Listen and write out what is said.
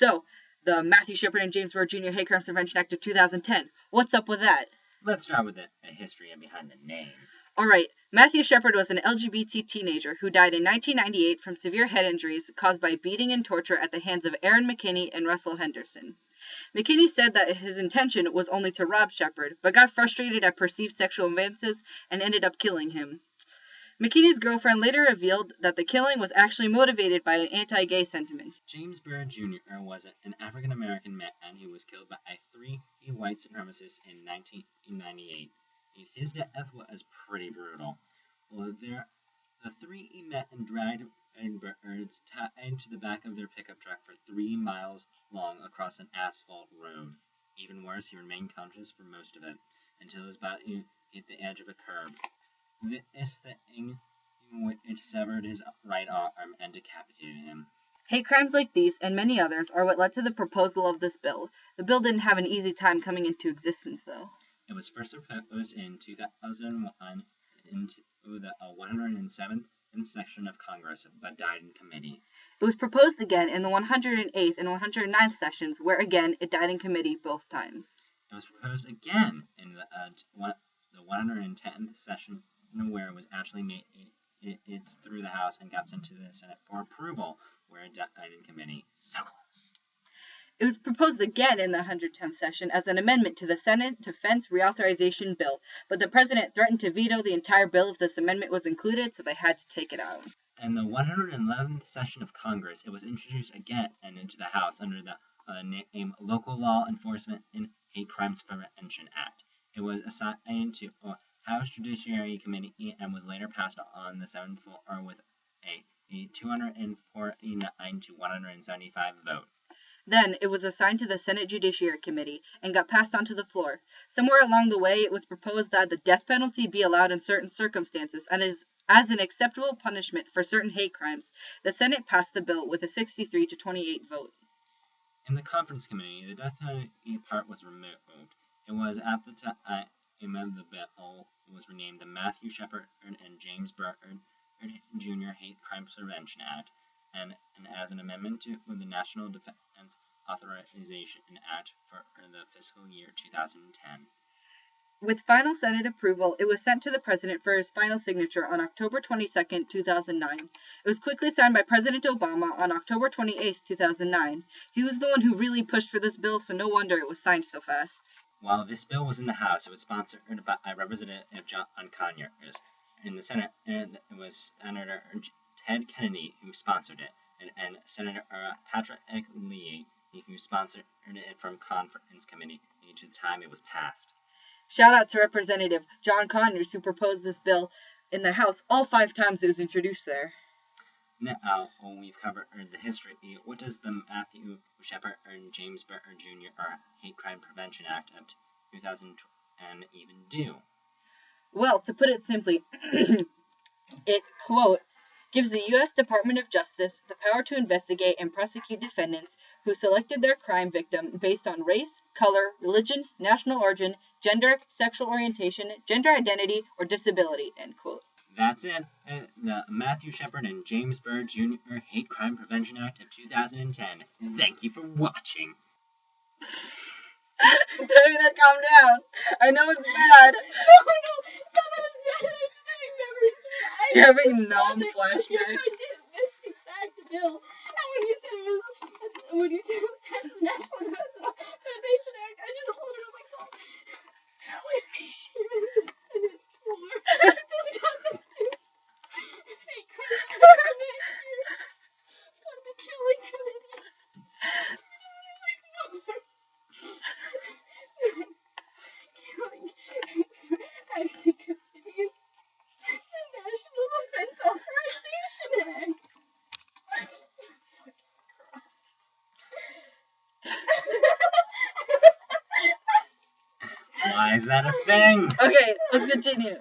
So, the Matthew Shepard and James Byrd Jr. Hate Crimes Prevention Act of 2010. What's up with that? Let's start with a history behind the name. Alright, Matthew Shepard was an LGBT teenager who died in 1998 from severe head injuries caused by beating and torture at the hands of Aaron McKinney and Russell Henderson. McKinney said that his intention was only to rob Shepard, but got frustrated at perceived sexual advances and ended up killing him. McKinney's girlfriend later revealed that the killing was actually motivated by an anti-gay sentiment. James Byrd Jr. was an African-American man who was killed by 3 white supremacists in 1998. His death was pretty brutal. Well, the 3 met and dragged Byrd tied to the back of their pickup truck for 3 miles long across an asphalt road. Even worse, he remained conscious for most of it, until his body hit the edge of a curb. This thing which severed his right arm and decapitated him. Hate crimes like these, and many others, are what led to the proposal of this bill. The bill didn't have an easy time coming into existence, though. It was first proposed in 2001 into the 107th session of Congress, but died in committee. It was proposed again in the 108th and 109th sessions, where again it died in committee both times. It was proposed again in the 110th session, where it was actually made it through the House and got sent to the Senate for approval, where it died in committee. So close. It was proposed again in the 110th session as an amendment to the Senate Defense Reauthorization Bill, but the president threatened to veto the entire bill if this amendment was included, so they had to take it out. In the 111th session of Congress, it was introduced again and into the House under the name Local Law Enforcement and Hate Crimes Prevention Act. It was assigned to House Judiciary Committee and was later passed on the 7th floor with a 249 to 175 vote. Then it was assigned to the Senate Judiciary Committee and got passed onto the floor. Somewhere along the way, it was proposed that the death penalty be allowed in certain circumstances and as an acceptable punishment for certain hate crimes. The Senate passed the bill with a 63 to 28 vote. In the Conference Committee, the death penalty part was removed. It was at the time the bill was renamed the Matthew Shepard and James Byrd Jr. Hate Crimes Prevention Act, and as an amendment to the National Defense Authorization Act for the fiscal year 2010. With final Senate approval, it was sent to the President for his final signature on October 22, 2009. It was quickly signed by President Obama on October 28, 2009. He was the one who really pushed for this bill, so no wonder it was signed so fast. While this bill was in the House, it was sponsored by Representative John Conyers. In the Senate, it was Senator Ted Kennedy who sponsored it, and Senator Patrick Leahy who sponsored it from Conference Committee to the time it was passed. Shout out to Representative John Conyers, who proposed this bill in the House all 5 times it was introduced there. Now, we've covered the history. What does the Matthew Shepard and James Byrd Jr. Hate Crime Prevention Act of 2010 even do? Well, to put it simply, it, quote, gives the U.S. Department of Justice the power to investigate and prosecute defendants who selected their crime victim based on race, color, religion, national origin, gender, sexual orientation, gender identity, or disability, end quote. That's it. The Matthew Shepard and James Byrd Jr. Hate Crime Prevention Act of 2010. Thank you for watching. Davina, calm down. I know it's bad. No, it's not that it's bad. I'm just having memories. You're having numb flashbacks. I did this exact bill. And when you said it was time for the National Defense Authorization Act, I just pulled it on my phone. That was me. Even the Senate floor just got this thing. Hate crime prevention next year. On the killing committees. Like, more. Killing acting committees. The National Defense Authorization Act. Why is that a thing? Okay, let's continue.